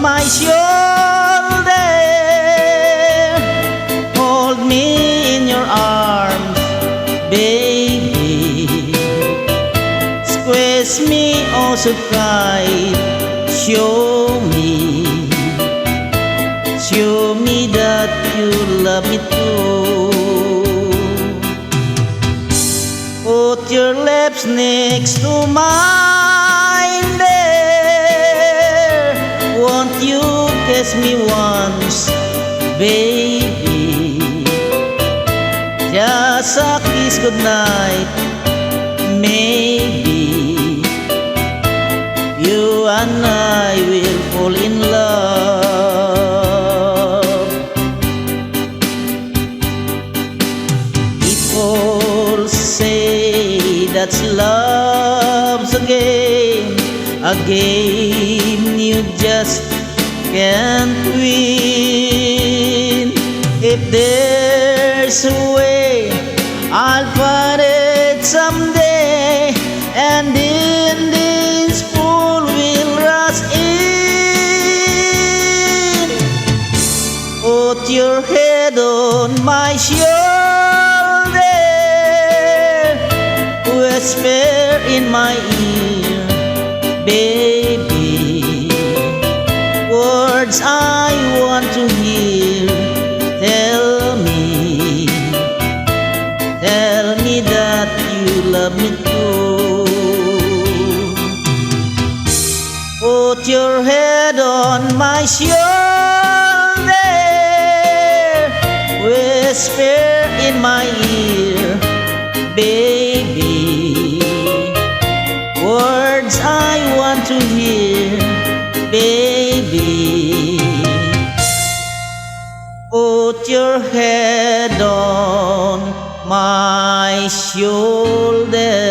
my shoulder, hold me in your arms, baby. Squeeze me oh so tight, show me that you love me too. Put your lips next to mine there. Won't you kiss me once, baby? Just a kiss goodnight, maybe you and I will fall in love. People say that's love's a game you just can't win. If there's a way, I'll find it someday, and in this pool we'll rush in. Put your head on my shoulder, whisper in my ear, baby, words I want to hear. Tell me that you love me too. Put your head on my shoulder, whisper in my ear, baby, words I want to hear, baby. Put your head on my shoulder.